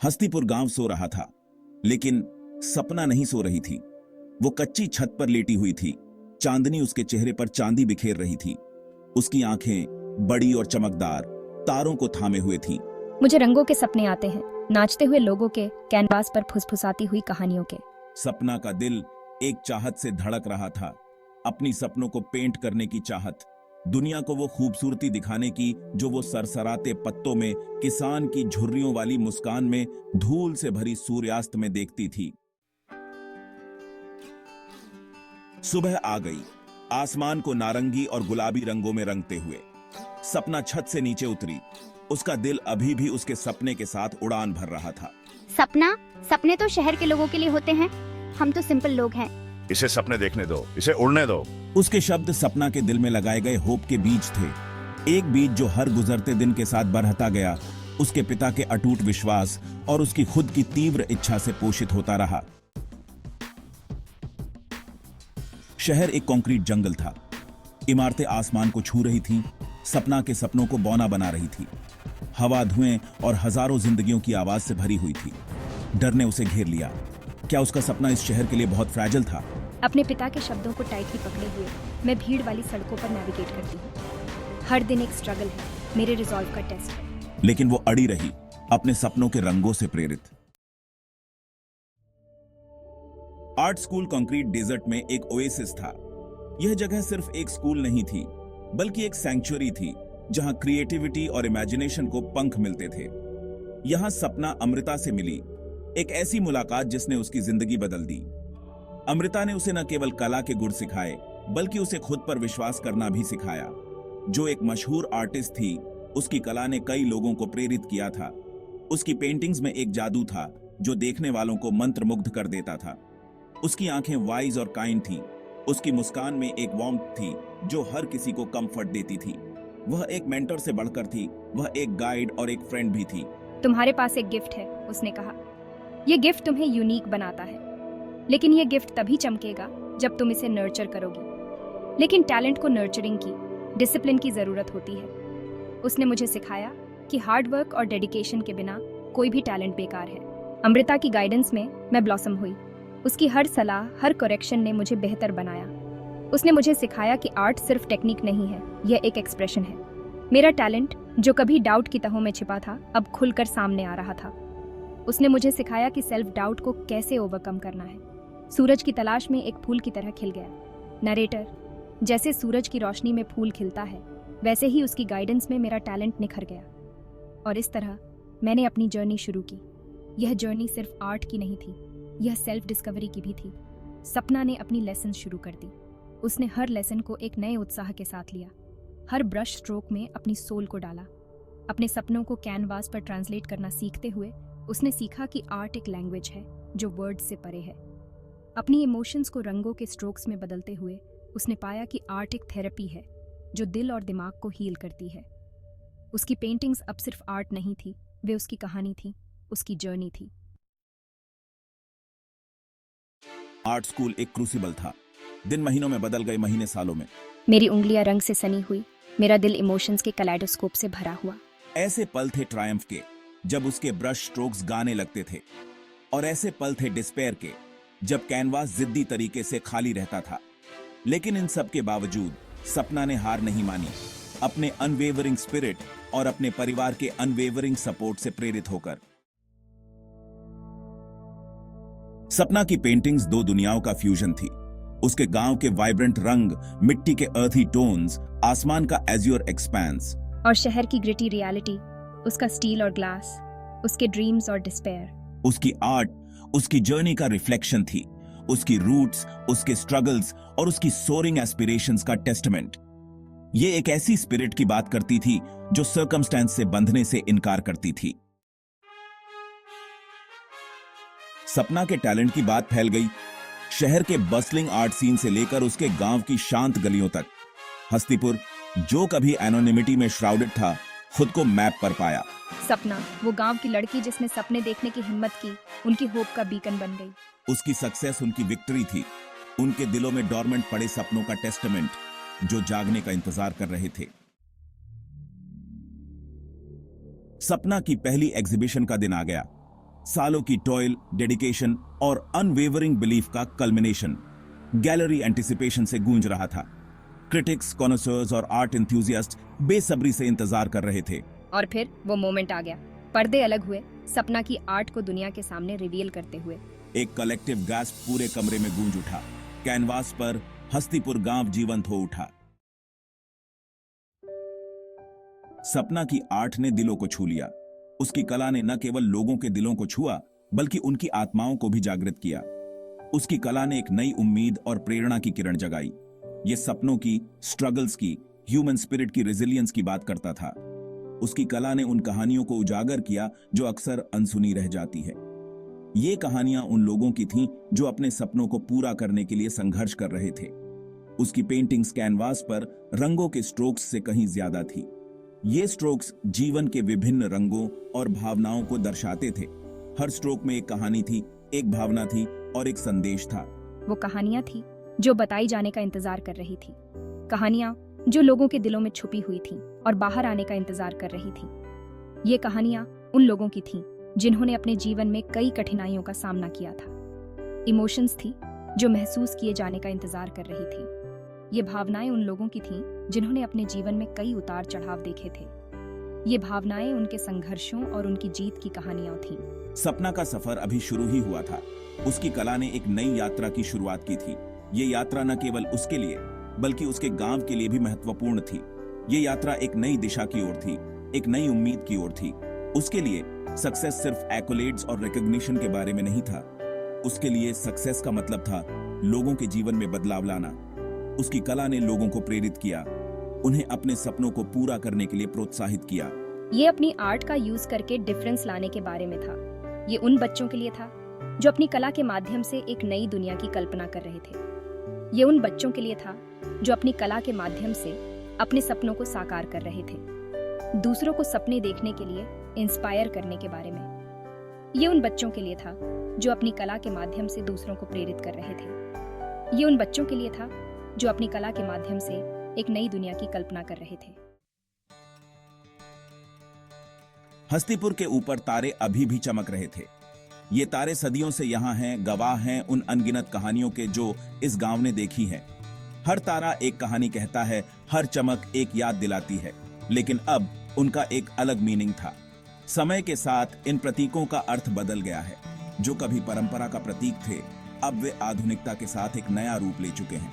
हस्तीपुर गांव सो रहा था, लेकिन सपना नहीं सो रही थी। वो कच्ची छत पर लेटी हुई थी। चांदनी उसके चेहरे पर चांदी बिखेर रही थी। उसकी आंखें बड़ी और चमकदार, तारों को थामे हुए थीं। मुझे रंगों के सपने आते हैं, नाचते हुए लोगों के, कैनवास पर फुसफुसाती हुई कहानियों के। सपना का दिल एक चाहत से धड़क रहा था, अपनी सपनों को पेंट करने की चाहत, दुनिया को वो खूबसूरती दिखाने की जो वो सरसराते पत्तों में, किसान की झुर्रियों वाली मुस्कान में, धूल से भरी सूर्यास्त में देखती थी। सुबह आ गई, आसमान को नारंगी और गुलाबी रंगों में रंगते हुए। सपना छत से नीचे उतरी। उसका दिल अभी भी उसके सपने के साथ उड़ान भर रहा था। सपना, सपने तो शहर के लोगों के लिए होते हैं, हम तो सिंपल लोग हैं। इसे सपने देखने दो, इसे उड़ने दो। उसके शब्द सपना के दिल में लगाए गए होप के बीज थे। एक बीज जो हर गुजरते दिन के साथ बढ़ता गया, उसके पिता के अटूट विश्वास और उसकी खुद की तीव्र इच्छा से पोषित होता रहा। शहर एक कंक्रीट जंगल था। इमारतें आसमान को छू रही थीं, सपना के सपनों को बौना बना रही थी। हवा, धुएं और हजारों जिंदगियों की आवाज से भरी हुई थी। डर ने उसे घेर लिया। क्या उसका सपना इस शहर के लिए बहुत फ्रैजिल था? अपने पिता के शब्दों को टाइटली पकड़े हुए मैं भीड़ वाली सड़कों पर नेविगेट करती हूँ। हर दिन एक स्ट्रगल है, मेरे रिजॉल्व का टेस्ट है। लेकिन वो अड़ी रही, अपने सपनों के रंगों से प्रेरित। आर्ट स्कूल कंक्रीट डेजर्ट में एक ओएसिस था। यह जगह सिर्फ एक स्कूल नहीं थी, बल्कि एक सैंक्चुअरी थी, जहां क्रिएटिविटी और इमेजिनेशन को पंख मिलते थे। यहां सपना अमृता से मिली, एक ऐसी मुलाकात जिसने उसकी जिंदगी बदल दी। अमृता ने उसे न केवल कला के गुण सिखाए, बल्कि उसे खुद पर विश्वास करना भी सिखाया। जो एक मशहूर आर्टिस्ट थी, उसकी कला ने कई लोगों को प्रेरित किया था। उसकी पेंटिंग्स में एक जादू था जो देखने वालों को मंत्रमुग्ध कर देता था। उसकी आंखें वाइज और काइंड थीं। उसकी मुस्कान में एक वार्मथ थी जो हर किसी को कंफर्ट देती थी। वह एक मेंटर से बढ़कर थी, वह एक गाइड और एक फ्रेंड भी थी। तुम्हारे पास एक गिफ्ट है, उसने कहा। यह गिफ्ट तुम्हें यूनिक बनाता है, लेकिन यह गिफ्ट तभी चमकेगा जब तुम इसे नर्चर करोगी। लेकिन टैलेंट को नर्चरिंग की, डिसिप्लिन की जरूरत होती है। उसने मुझे सिखाया कि हार्ड वर्क और डेडिकेशन के बिना कोई भी टैलेंट बेकार है। अमृता की गाइडेंस में मैं ब्लॉसम हुई। उसकी हर सलाह, हर करेक्शन ने मुझे बेहतर बनाया। उसने मुझे सिखाया कि आर्ट सिर्फ टेक्निक नहीं है, यह एक एक्सप्रेशन है। मेरा टैलेंट, जो कभी डाउट की तहों में छिपा था, अब खुलकर सामने आ रहा था। उसने मुझे सिखाया कि सेल्फ डाउट को कैसे ओवरकम करना है। सूरज की तलाश में एक फूल की तरह खिल गया। नरेटर, जैसे सूरज की रोशनी में फूल खिलता है, वैसे ही उसकी गाइडेंस में मेरा टैलेंट निखर गया। और इस तरह मैंने अपनी जर्नी शुरू की। यह जर्नी सिर्फ आर्ट की नहीं थी, यह सेल्फ डिस्कवरी की भी थी। सपना ने अपनी लेसन शुरू कर दी। उसने हर लेसन को एक नए उत्साह के साथ लिया। हर ब्रश स्ट्रोक में अपनी सोल को डाला। अपने सपनों को कैनवास पर ट्रांसलेट करना सीखते हुए उसने सीखा कि आर्ट एक लैंग्वेज है जो वर्ड से परे है। अपनी इमोशंस को रंगों के स्ट्रोक्स में बदलते हुए उसने पाया कि आर्ट एक थेरेपी है जो दिल और दिमाग को हील करती है। उसकी पेंटिंग्स अब सिर्फ आर्ट नहीं थी, वे उसकी कहानी थी, उसकी जर्नी थी। आर्ट स्कूल एक क्रूसिबल था। दिन महीनों में बदल गए, महीने सालों में। मेरी उंगलियां रंग से सनी हुई, मेरा दिल इमोशंस के कलेडोस्कोप से भरा हुआ। ऐसे पल थे ट्रायम्फ के, जब उसके ब्रश स्ट्रोक्स गाने लगते थे, और ऐसे पल थे डिस्पेयर के, जब कैनवास जिद्दी तरीके से खाली रहता था। लेकिन इन सब के बावजूद सपना ने हार नहीं मानी। अपने अनवेवरिंग स्पिरिट और अपने परिवार के अनवेवरिंग सपोर्ट से प्रेरित होकर सपना की पेंटिंग्स दो दुनियाओं का फ्यूजन थी। उसके गांव के वाइब्रेंट रंग, मिट्टी के अर्थी टोन्स, आसमान का एज्योर एक्सपेंस, और शहर की ग्रिटी रियलिटी, उसका स्टील और ग्लास, उसके ड्रीम्स और डिस्पेयर। उसकी आर्ट उसकी जर्नी का रिफ्लेक्शन थी, उसकी रूट्स, उसके स्ट्रगल्स और उसकी सोरिंग एस्पिरेशंस का टेस्टमेंट। ये एक ऐसी स्पिरिट की बात करती थी जो सर्कमस्टेंस से बंधने से इनकार करती थी। सपना के टैलेंट की बात फैल गई। शहर के बस्लिंग आर्ट सीन से लेकर उसके गांव की शांत गलियों तक। हस्तीपुर, जो कभी एनोनिमिटी में श्राउडेड था, खुद को मैप पर पाया। सपना, वो गांव की लड़की जिसने सपने देखने की हिम्मत की, उनकी होप का बीकन बन गई। उसकी सक्सेस उनकी विक्ट्री थी, उनके दिलों में डॉर्मेंट पड़े सपनों का टेस्टमेंट, जो जागने का इंतजार कर रहे थे। सपना की पहली एग्जीबिशन का दिन आ गया। सालों की टॉयल, डेडिकेशन और अनवेवरिंग बिलीफ का कल्मिनेशन गैलरी एंटिसिपेशन से गूंज रहा था। क्रिटिक्स, कॉनसर्स और आर्ट एंथुसियास्ट बेसब्री से इंतजार कर रहे थे। और फिर वो मोमेंट आ गया। पर्दे अलग हुए, सपना की आर्ट को दुनिया के सामने रिवील करते हुए। एक कलेक्टिव गैस्प पूरे कमरे में गूंज उठा। कैनवास पर हस्तीपुर गांव जीवंत हो उठा। सपना की आर्ट ने दिलों को छू लिया। उसकी कला ने न केवल लोगों के दिलों को छुआ, बल्कि उनकी आत्माओं को भी जागृत किया। उसकी कला ने एक नई उम्मीद और प्रेरणा की किरण जगाई। ये सपनों की, स्ट्रगल्स की, ह्यूमन स्पिरिट की रेजिलियंस की बात करता था। उसकी कला ने उन कहानियों को उजागर किया जो अक्सर अनसुनी रह जाती है। ये कहानियां उन लोगों की थीं जो अपने सपनों को पूरा करने के लिए संघर्ष कर रहे थे। उसकी पेंटिंग्स कैनवास पर रंगों के स्ट्रोक्स से कहीं ज्यादा थी। ये स्ट्रोक्स जीवन के विभिन्न रंगों और भावनाओं को दर्शाते थे। हर स्ट्रोक में एक कहानी थी, एक भावना थी और एक संदेश था। वो कहानियां थी जो बताई जाने का इंतजार कर रही थी। कहानियां जो लोगों के दिलों में छुपी हुई थीं और बाहर आने का इंतजार कर रही थीं। ये कहानियां उन लोगों की थीं जिन्होंने अपने जीवन में कई कठिनाइयों का सामना किया था। इमोशंस थी जो महसूस किए जाने का इंतजार कर रही थी। ये भावनाएं उन लोगों की थीं जिन्होंने अपने जीवन में कई उतार चढ़ाव देखे थे। ये भावनाएं उनके संघर्षों और उनकी जीत की कहानियां थीं। सपना का सफर अभी शुरू ही हुआ था। उसकी कला ने एक नई यात्रा की शुरुआत की थी। ये यात्रा न केवल उसके लिए बल्कि उसके गांव के लिए भी महत्वपूर्ण थी। ये यात्रा एक नई दिशा की ओर थी, एक नई उम्मीद की ओर थी। उसके लिए सक्सेस सिर्फ एक्कोलेड्स और रिकॉग्निशन के बारे में नहीं था। उसके लिए सक्सेस का मतलब था लोगों के जीवन में बदलाव लाना। उसकी कला ने लोगों को प्रेरित किया, उन्हें अपने सपनों को पूरा करने के लिए प्रोत्साहित किया। ये अपनी आर्ट का यूज करके डिफरेंस लाने के बारे में था। ये उन बच्चों के लिए था जो अपनी कला के माध्यम से एक नई दुनिया की कल्पना कर रहे थे। ये उन बच्चों के लिए था जो अपनी कला के माध्यम से अपने सपनों को साकार कर रहे थे, दूसरों को सपने देखने के लिए इंस्पायर करने के बारे में। ये उन बच्चों के लिए था जो अपनी कला के माध्यम से दूसरों को प्रेरित कर रहे थे। ये उन बच्चों के लिए था जो अपनी कला के माध्यम से एक नई दुनिया की कल्पना कर रहे थे। हस्तीपुर के ऊपर तारे अभी भी चमक रहे थे। ये तारे सदियों से यहाँ हैं, गवाह हैं उन अनगिनत कहानियों के जो इस गांव ने देखी हैं। हर तारा एक कहानी कहता है, हर चमक एक याद दिलाती है। लेकिन अब उनका एक अलग मीनिंग था। समय के साथ इन प्रतीकों का अर्थ बदल गया है। जो कभी परंपरा का प्रतीक थे, अब वे आधुनिकता के साथ एक नया रूप ले चुके हैं।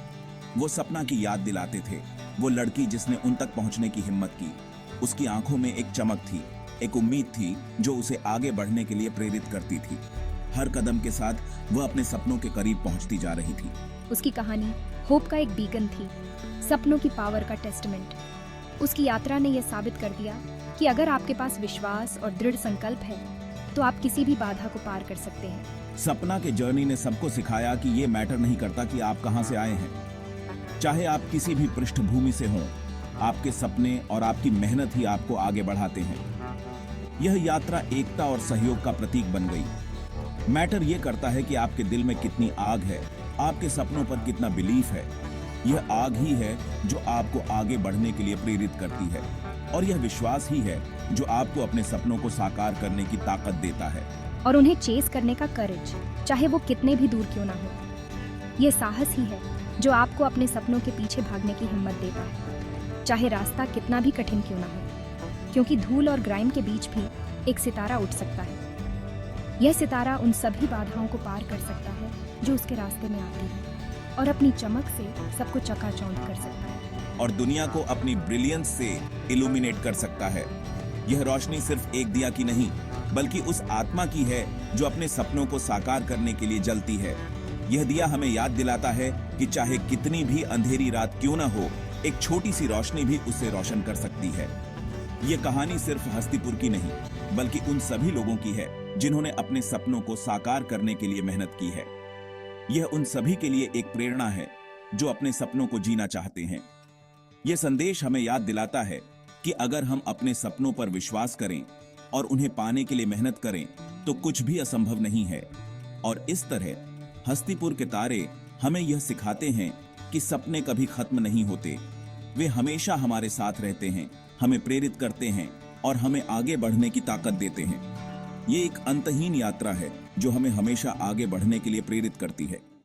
वो सपना की याद दिलाते थे, वो लड़की जिसने उन तक पहुंचने की हिम्मत की। उसकी आंखों में एक चमक थी, एक उम्मीद थी जो उसे आगे बढ़ने के लिए प्रेरित करती थी। हर कदम के साथ वह अपने सपनों के करीब पहुंचती जा रही थी। उसकी कहानी होप का एक बीकन थी, सपनों की पावर का टेस्टमेंट। उसकी यात्रा ने यह साबित कर दिया कि अगर आपके पास विश्वास और दृढ़ संकल्प है तो आप किसी भी बाधा को पार कर सकते हैं। सपना के जर्नी ने सबको सिखाया कि ये मैटर नहीं करता कि आप कहां से आए हैं। चाहे आप किसी भी पृष्ठभूमि से हों, आपके सपने और आपकी मेहनत ही आपको आगे बढ़ाते हैं। यह यात्रा एकता और सहयोग का प्रतीक बन गई। मैटर यह करता है कि आपके दिल में कितनी आग है, आपके सपनों पर कितना बिलीफ है। यह आग ही है जो आपको आगे बढ़ने के लिए प्रेरित करती है, और यह विश्वास ही है जो आपको अपने सपनों को साकार करने की ताकत देता है। और उन्हें चेस करने का करेज, चाहे वो कितने भी दूर क्यों ना हो। यह साहस ही है जो आपको अपने सपनों के पीछे भागने की हिम्मत देता है, चाहे रास्ता कितना भी कठिन क्यों ना हो। क्योंकि धूल और ग्राइम के बीच भी एक सितारा उठ सकता है। यह सितारा उन सभी बाधाओं को पार कर सकता है जो उसके रास्ते में आती है, और अपनी चमक से सबको चकाचौंध कर सकता है और दुनिया को अपनी ब्रिलियंस से इल्यूमिनेट कर सकता है। यह रोशनी सिर्फ एक दिया की नहीं, बल्कि उस आत्मा की है जो अपने सपनों को साकार करने के लिए जलती है। यह दिया हमें याद दिलाता है कि चाहे कितनी भी अंधेरी रात क्यों न हो, एक छोटी सी रोशनी भी उसे रोशन कर सकती है। यह कहानी सिर्फ हस्तीपुर की नहीं, बल्कि उन सभी लोगों की है जिन्होंने अपने सपनों को साकार करने के लिए मेहनत की है। यह उन सभी के लिए एक प्रेरणा है जो अपने सपनों को जीना चाहते हैं। यह संदेश हमें याद दिलाता है कि अगर हम अपने सपनों पर विश्वास करें और उन्हें पाने के लिए मेहनत करें तो कुछ भी असंभव नहीं है। और इस तरह हस्तीपुर के तारे हमें यह सिखाते हैं कि सपने कभी खत्म नहीं होते। वे हमेशा हमारे साथ रहते हैं, हमें प्रेरित करते हैं और हमें आगे बढ़ने की ताकत देते हैं। ये एक अंतहीन यात्रा है जो हमें हमेशा आगे बढ़ने के लिए प्रेरित करती है।